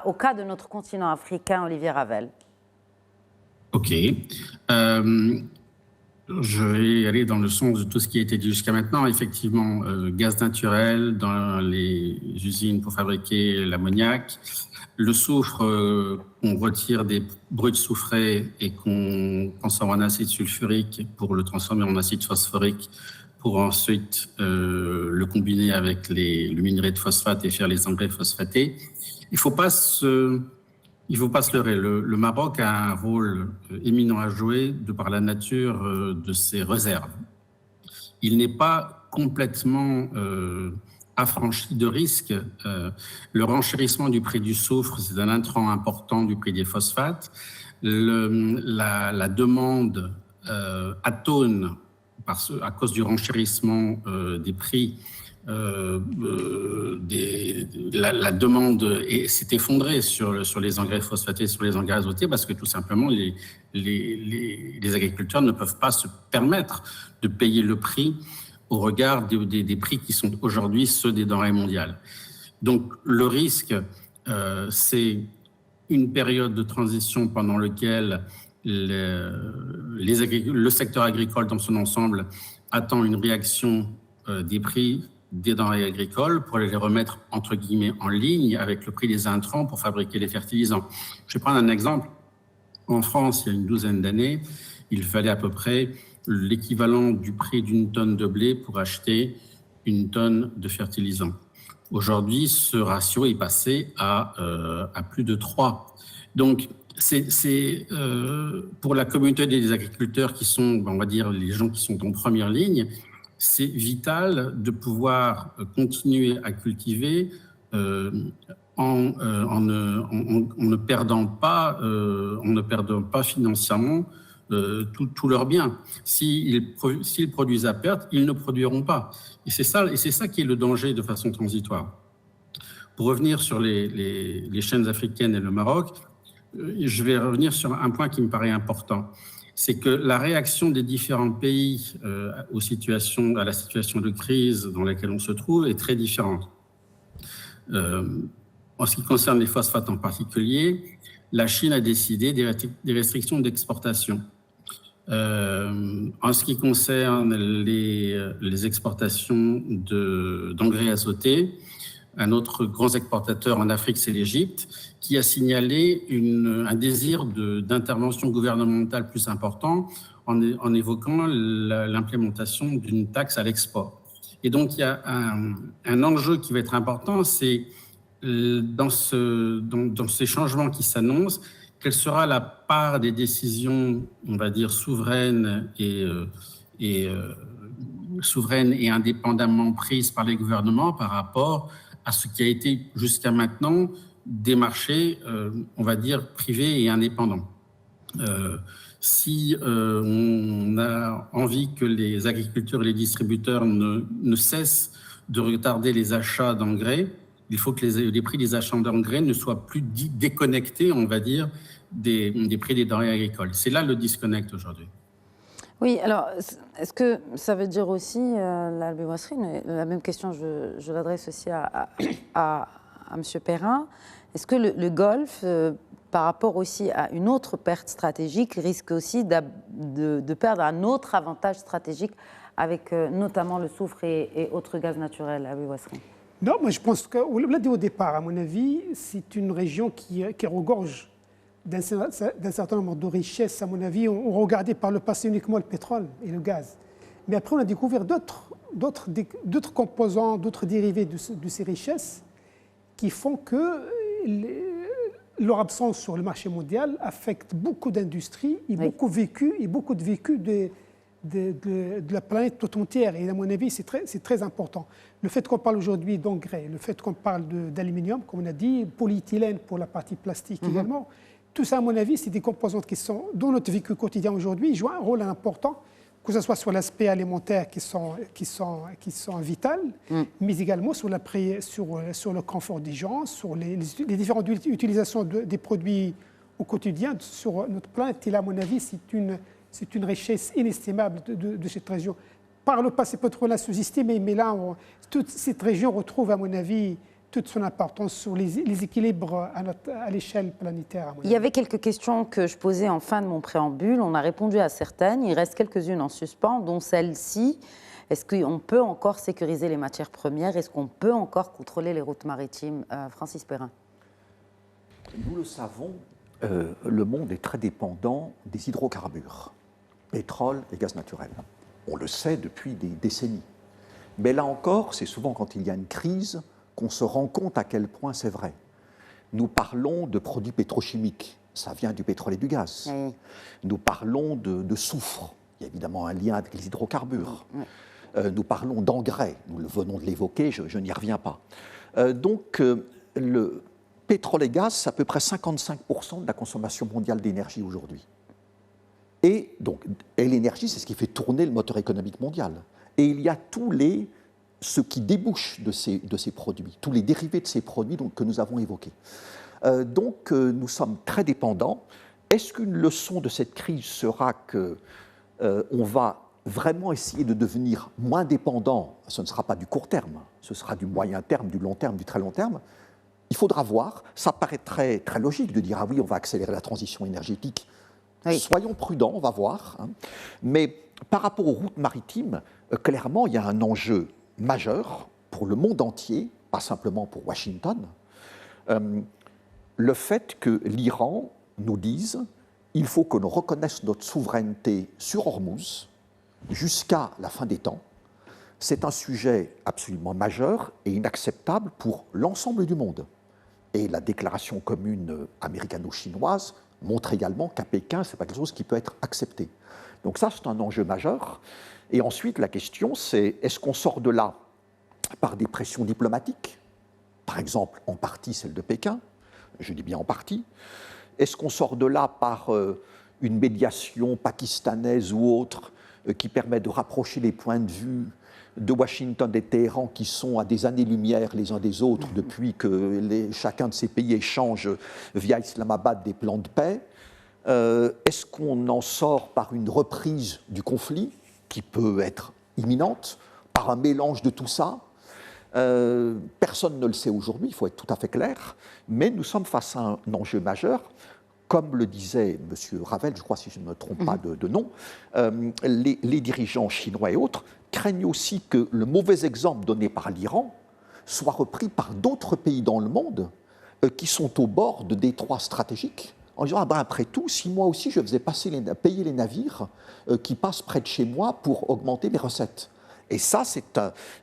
au cas de notre continent africain, Olivier Ravel. OK. Je vais aller dans le sens de tout ce qui a été dit jusqu'à maintenant. Effectivement, gaz naturel dans les usines pour fabriquer l'ammoniac. Le soufre qu'on retire des brutes soufrées et qu'on transforme en acide sulfurique pour le transformer en acide phosphorique pour ensuite le combiner avec le minerai de phosphate et faire les engrais phosphatés. Il ne faut pas se leurrer. Le Maroc a un rôle éminent à jouer de par la nature de ses réserves. Il n'est pas complètement affranchi de risques. Le renchérissement du prix du soufre, c'est un intrant important du prix des phosphates. La demande atone à cause du renchérissement des prix. La demande s'est effondrée sur les engrais phosphatés, sur les engrais azotés, parce que tout simplement les agriculteurs ne peuvent pas se permettre de payer le prix au regard des prix qui sont aujourd'hui ceux des denrées mondiales. Donc le risque, c'est une période de transition pendant laquelle le secteur agricole dans son ensemble attend une réaction des prix des denrées agricoles pour les remettre, entre guillemets, en ligne avec le prix des intrants pour fabriquer les fertilisants. Je vais prendre un exemple. En France, il y a une douzaine d'années, il fallait à peu près l'équivalent du prix d'une tonne de blé pour acheter une tonne de fertilisants. Aujourd'hui, ce ratio est passé à plus de 3. Donc, c'est pour la communauté des agriculteurs qui sont, on va dire, les gens qui sont en première ligne, c'est vital de pouvoir continuer à cultiver en ne perdant pas financièrement tous leurs biens. S'ils produisent à perte, ils ne produiront pas. Et c'est ça qui est le danger de façon transitoire. Pour revenir sur les chaînes africaines et le Maroc, je vais revenir sur un point qui me paraît important. C'est que la réaction des différents pays à la situation de crise dans laquelle on se trouve est très différente. En ce qui concerne les phosphates en particulier, la Chine a décidé des restrictions d'exportation. En ce qui concerne les exportations d'engrais azotés, un autre grand exportateur en Afrique, c'est l'Égypte, qui a signalé un désir d'intervention gouvernementale plus important en évoquant l'implémentation d'une taxe à l'export. Et donc, il y a un enjeu qui va être important, c'est dans ces changements qui s'annoncent, quelle sera la part des décisions, on va dire, souveraines et indépendamment prises par les gouvernements par rapport à ce qui a été jusqu'à maintenant des marchés, on va dire, privés et indépendants. Si on a envie que les agriculteurs et les distributeurs ne cessent de retarder les achats d'engrais, il faut que les prix des achats d'engrais ne soient plus déconnectés, on va dire, des prix des denrées agricoles. C'est là le disconnect aujourd'hui. Oui, alors, est-ce que ça veut dire aussi, l'Albi Wasrine, la même question, je l'adresse aussi à M. Perrin, est-ce que le Golfe, par rapport aussi à une autre perte stratégique, risque aussi de perdre un autre avantage stratégique avec notamment le soufre et autres gaz naturels, Albi Wasrine? Non, moi je pense qu'on l'a dit au départ, à mon avis, c'est une région qui regorge d'un certain nombre de richesses. À mon avis, on regardait par le passé uniquement le pétrole et le gaz. Mais après, on a découvert d'autres composants, d'autres dérivés de ces richesses qui font que leur absence sur le marché mondial affecte beaucoup d'industries et beaucoup de vécu de la planète tout entière. Et à mon avis, c'est très important. Le fait qu'on parle aujourd'hui d'engrais, le fait qu'on parle d'aluminium, comme on a dit, polyéthylène pour la partie plastique également, tout ça, à mon avis, c'est des composantes qui sont dans notre vécu quotidien aujourd'hui, jouent un rôle important, que ce soit sur l'aspect alimentaire qui sont vitales, mais également sur le confort des gens, sur les différentes utilisations des produits au quotidien sur notre planète. Et là, à mon avis, c'est une richesse inestimable de cette région. Par le passé, peut-être on l'a sous-estimé, mais là, toute cette région retrouve, à mon avis, toute son importance sur les équilibres à l'échelle planétaire. Il y avait quelques questions que je posais en fin de mon préambule. On a répondu à certaines. Il reste quelques-unes en suspens, dont celle-ci. Est-ce qu'on peut encore sécuriser les matières premières? Est-ce qu'on peut encore contrôler les routes maritimes? Francis Perrin. Nous le savons, le monde est très dépendant des hydrocarbures, pétrole et gaz naturel. On le sait depuis des décennies. Mais là encore, c'est souvent quand il y a une crise qu'on se rend compte à quel point c'est vrai. Nous parlons de produits pétrochimiques, ça vient du pétrole et du gaz. Oui. Nous parlons de soufre, il y a évidemment un lien avec les hydrocarbures. Oui. Nous parlons d'engrais, nous venons de l'évoquer, je n'y reviens pas. Donc, le pétrole et gaz, c'est à peu près 55% de la consommation mondiale d'énergie aujourd'hui. Et l'énergie, c'est ce qui fait tourner le moteur économique mondial. Et il y a ce qui débouche de ces produits, tous les dérivés de ces produits que nous avons évoqués. Donc, nous sommes très dépendants. Est-ce qu'une leçon de cette crise sera qu'on va vraiment essayer de devenir moins dépendant? Ce ne sera pas du court terme, ce sera du moyen terme, du long terme, du très long terme. Il faudra voir. Ça paraît très, très logique de dire « Ah oui, on va accélérer la transition énergétique ». Oui. Soyons prudents, on va voir. Mais par rapport aux routes maritimes, clairement, il y a un enjeu majeur pour le monde entier, pas simplement pour Washington, le fait que l'Iran nous dise il faut que l'on reconnaisse notre souveraineté sur Hormuz jusqu'à la fin des temps. C'est un sujet absolument majeur et inacceptable pour l'ensemble du monde. Et la déclaration commune américano-chinoise montre également qu'à Pékin, ce n'est pas quelque chose qui peut être accepté. Donc ça, c'est un enjeu majeur. Et ensuite, la question, c'est est-ce qu'on sort de là par des pressions diplomatiques, par exemple, en partie celle de Pékin, je dis bien en partie. Est-ce qu'on sort de là par une médiation pakistanaise ou autre qui permet de rapprocher les points de vue de Washington et Téhéran qui sont à des années-lumière les uns des autres depuis que chacun de ces pays échange via Islamabad des plans de paix? Est-ce qu'on en sort par une reprise du conflit qui peut être imminente, par un mélange de tout ça? Personne ne le sait aujourd'hui, il faut être tout à fait clair, mais nous sommes face à un enjeu majeur. comme le disait M. Ravel, je crois si je ne me trompe pas de nom, les dirigeants chinois et autres craignent aussi que le mauvais exemple donné par l'Iran soit repris par d'autres pays dans le monde qui sont au bord de détroits stratégiques, en disant, après tout, si moi aussi je faisais payer les navires qui passent près de chez moi pour augmenter mes recettes. Et ça,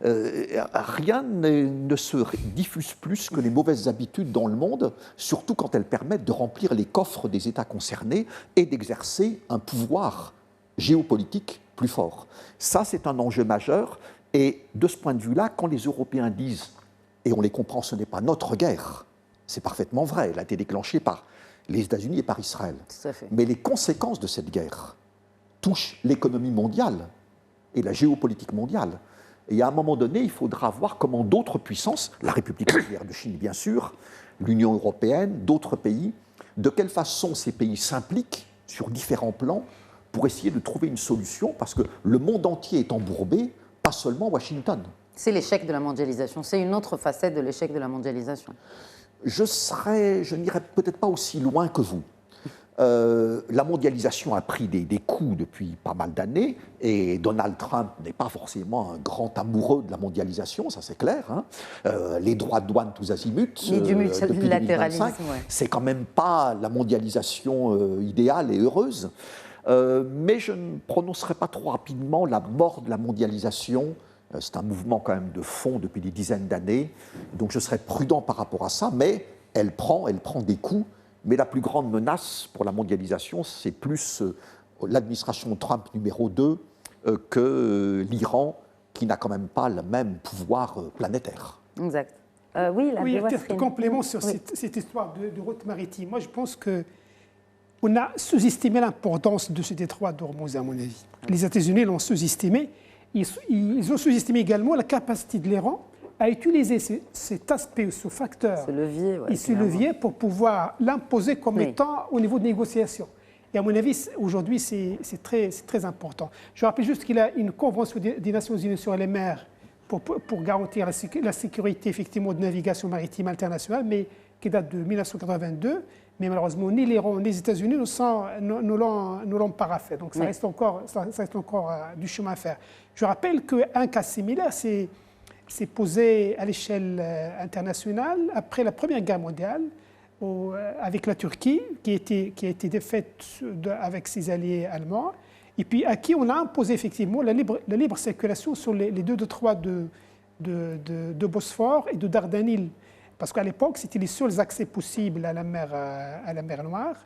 rien ne se diffuse plus que les mauvaises habitudes dans le monde, surtout quand elles permettent de remplir les coffres des États concernés et d'exercer un pouvoir géopolitique plus fort. Ça, c'est un enjeu majeur. Et de ce point de vue-là, quand les Européens disent, et on les comprend, ce n'est pas notre guerre, c'est parfaitement vrai, elle a été déclenchée par les États-Unis et par Israël. Mais les conséquences de cette guerre touchent l'économie mondiale et la géopolitique mondiale. Et à un moment donné, il faudra voir comment d'autres puissances, la République populaire de Chine bien sûr, l'Union européenne, d'autres pays, de quelle façon ces pays s'impliquent sur différents plans pour essayer de trouver une solution, parce que le monde entier est embourbé, pas seulement Washington. C'est l'échec de la mondialisation, c'est une autre facette de l'échec de la mondialisation. Je n'irai peut-être pas aussi loin que vous. La mondialisation a pris des coups depuis pas mal d'années et Donald Trump n'est pas forcément un grand amoureux de la mondialisation, ça c'est clair. Hein. Les droits de douane tous azimuts. Ni du multilatéralisme. C'est quand même pas la mondialisation idéale et heureuse. Mais je ne prononcerai pas trop rapidement la mort de la mondialisation. C'est un mouvement quand même de fond depuis des dizaines d'années, donc je serai prudent par rapport à ça, mais elle prend des coups. Mais la plus grande menace pour la mondialisation, c'est plus l'administration Trump numéro 2 que l'Iran, qui n'a quand même pas le même pouvoir planétaire. Exact. Oui, peut-être un complément sur cette histoire de route maritime. Moi, je pense qu'on a sous-estimé l'importance de ce détroit d'Ormuz, à mon avis. Les États-Unis l'ont sous-estimé. Ils ont sous-estimé également la capacité de l'Iran à utiliser cet aspect, ce facteur, ce levier pour pouvoir l'imposer comme étant au niveau de négociation. Et à mon avis, aujourd'hui, c'est très important. Je rappelle juste qu'il y a une convention des Nations Unies sur les mers pour garantir la sécurité effectivement de navigation maritime internationale, mais qui date de 1982. Mais malheureusement, ni l'Iran ni les États-Unis ne l'ont paraphé. Donc ça reste encore du chemin à faire. Je rappelle qu'un cas similaire s'est posé à l'échelle internationale après la Première Guerre mondiale, avec la Turquie, qui a été défaite avec ses alliés allemands, et puis à qui on a imposé effectivement la libre circulation sur les deux détroits de Bosphore et de Dardanelles. Parce qu'à l'époque, c'était les seuls accès possibles à la mer Noire.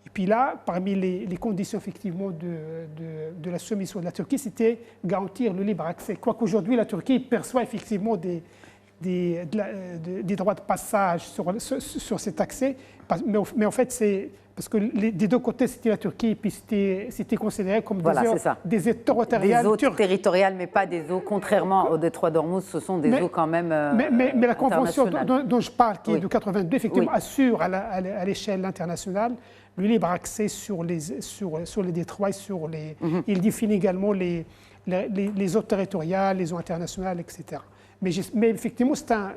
Et puis là, parmi les conditions effectivement de la soumission de la Turquie, c'était garantir le libre accès. Quoiqu'aujourd'hui, la Turquie perçoit effectivement des droits de passage sur cet accès. Mais en fait, c'est parce que des deux côtés, c'était la Turquie, et puis c'était considéré comme des eaux territoriales. Des eaux territoriales, mais pas des eaux, contrairement au détroit d'Ormuz, ce sont des eaux quand même mais la convention dont je parle, qui est de 82, effectivement, assure à l'échelle internationale le libre accès sur les détroits, il définit également les eaux territoriales, les eaux internationales, etc. Mais effectivement, c'est un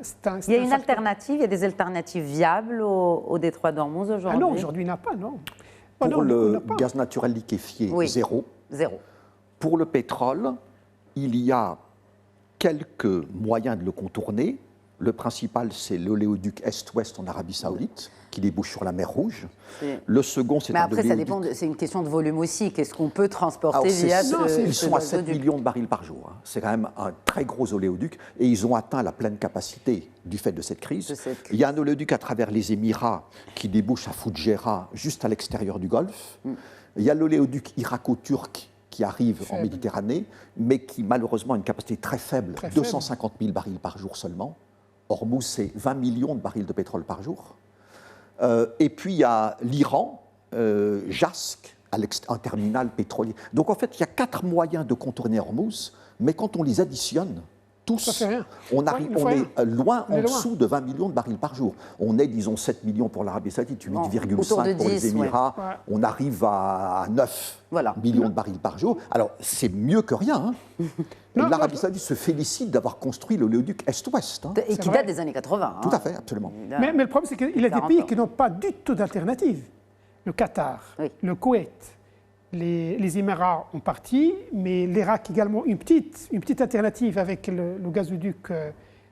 il y a une alternative, il y a des alternatives viables au détroit d'Ormuz aujourd'hui? Ah non, aujourd'hui, il n'y en a pas, non. Pour le gaz naturel liquéfié, zéro. Pour le pétrole, il y a quelques moyens de le contourner. Le principal, c'est l'oléoduc Est-Ouest en Arabie Saoudite, qui débouche sur la mer Rouge. Le second, c'est un oléoduc... Mais après, ça dépend, c'est une question de volume aussi. Qu'est-ce qu'on peut transporter via ce Ils sont à 7 millions de barils par jour. C'est quand même un très gros oléoduc. Et ils ont atteint la pleine capacité du fait de cette crise. Il y a un oléoduc à travers les Émirats qui débouche à Foudjera, juste à l'extérieur du Golfe. Il y a l'oléoduc irako-turc qui arrive en Méditerranée, mais qui malheureusement a une capacité très faible, 250 000 barils par jour seulement. Hormuz, c'est 20 millions de barils de pétrole par jour. Et puis, il y a l'Iran, Jask, un terminal pétrolier. Donc, en fait, il y a 4 moyens de contourner Hormuz, mais quand on les additionne, tous, on est loin en dessous de 20 millions de barils par jour. On est, disons, 7 millions pour l'Arabie Saoudite, 8,5 pour les Émirats. On arrive à 9 millions de barils par jour. Alors, c'est mieux que rien. L'Arabie Saoudite se félicite d'avoir construit l'oléoduc Est-Ouest. Et qui date des années 80. Tout à fait, absolument. Mais le problème, c'est qu'il y a des pays qui n'ont pas du tout d'alternative. le Qatar, Oui. le Koweït, les Émirats en partie, mais l'Irak également, une petite alternative avec le gazoduc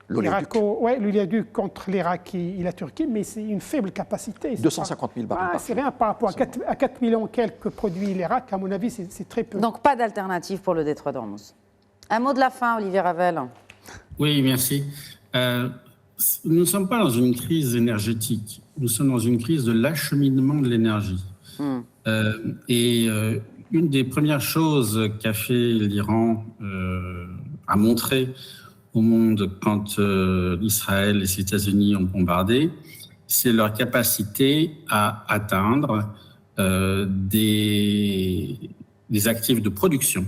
l'oléoduc contre l'Irak et la Turquie, mais c'est une faible capacité. 250 000 barils par jour. C'est rien par rapport à 4 millions quelques produits l'Irak, à mon avis, c'est très peu. Donc pas d'alternative pour le détroit d'Ormuz. Un mot de la fin, Olivier Ravel. Oui, merci. Nous ne sommes pas dans une crise énergétique, nous sommes dans une crise de l'acheminement de l'énergie. Une des premières choses qu'a fait l'Iran, a montré au monde quand Israël et les États-Unis ont bombardé, c'est leur capacité à atteindre des actifs de production.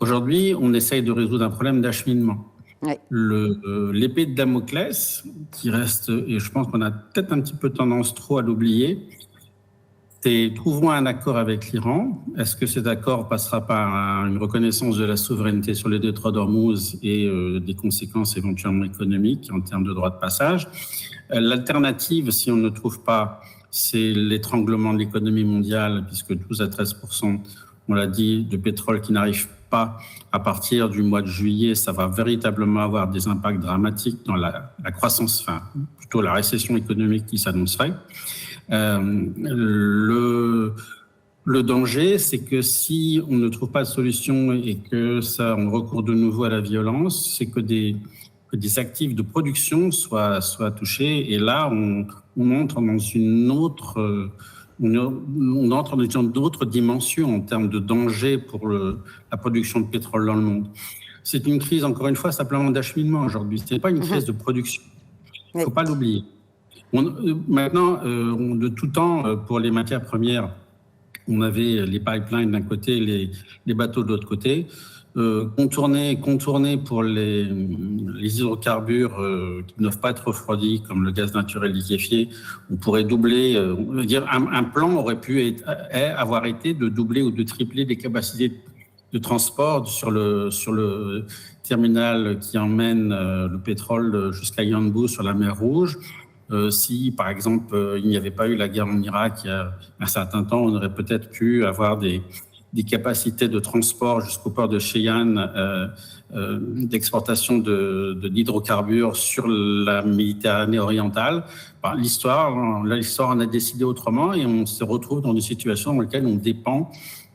Aujourd'hui, on essaye de résoudre un problème d'acheminement. Oui. L'épée de Damoclès, qui reste, et je pense qu'on a peut-être un petit peu tendance trop à l'oublier, c'est trouvons un accord avec l'Iran. Est-ce que cet accord passera par une reconnaissance de la souveraineté sur le détroit d'Ormuz et des conséquences éventuellement économiques en termes de droit de passage? L'alternative, si on ne trouve pas, c'est l'étranglement de l'économie mondiale, puisque 12 à 13%, on l'a dit, de pétrole qui n'arrive pas à partir du mois de juillet, ça va véritablement avoir des impacts dramatiques dans la croissance, enfin plutôt la récession économique qui s'annoncerait. Le danger, c'est que si on ne trouve pas de solution et que on recourt de nouveau à la violence, c'est que des actifs de production soient touchés. Et là, on entre dans une autre... on entre dans une autre dimension en termes de danger pour la production de pétrole dans le monde. C'est une crise, encore une fois, simplement d'acheminement aujourd'hui. Ce n'est pas une crise de production. Il ne faut pas l'oublier. Maintenant, de tout temps, pour les matières premières, on avait les pipelines d'un côté, les bateaux de l'autre côté. Contourner pour les hydrocarbures qui ne doivent pas être refroidis, comme le gaz naturel liquéfié, on pourrait doubler. On veut dire un plan aurait pu avoir été de doubler ou de tripler les capacités de transport sur le terminal qui emmène le pétrole jusqu'à Yanbu sur la mer Rouge. Si, par exemple, il n'y avait pas eu la guerre en Irak il y a un certain temps, on aurait peut-être pu avoir des capacités de transport jusqu'au port de Cheyenne, d'exportation d'hydrocarbures sur la Méditerranée orientale. L'histoire en a décidé autrement et on se retrouve dans une situation dans laquelle on dépend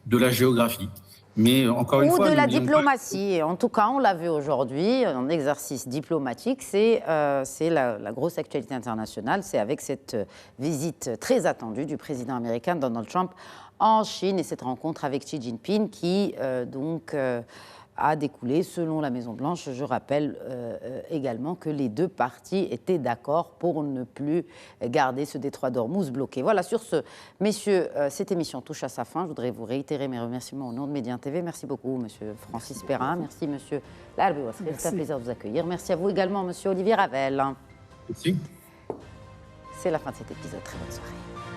de la géographie. Mais encore une fois, ou de la diplomatie. En tout cas, on l'a vu aujourd'hui, en exercice diplomatique, c'est la grosse actualité internationale. C'est avec cette visite très attendue du président américain Donald Trump en Chine et cette rencontre avec Xi Jinping qui a découlé, selon la Maison-Blanche. Je rappelle également que les deux parties étaient d'accord pour ne plus garder ce détroit d'Ormuz bloqué. Voilà, sur ce, messieurs, cette émission touche à sa fin. Je voudrais vous réitérer mes remerciements au nom de Médien TV. Merci beaucoup, monsieur Francis Perrin. Merci, monsieur Larbi Ouassri. C'est un plaisir de vous accueillir. Merci à vous également, monsieur Olivier Ravel. Merci. C'est la fin de cet épisode. Très bonne soirée.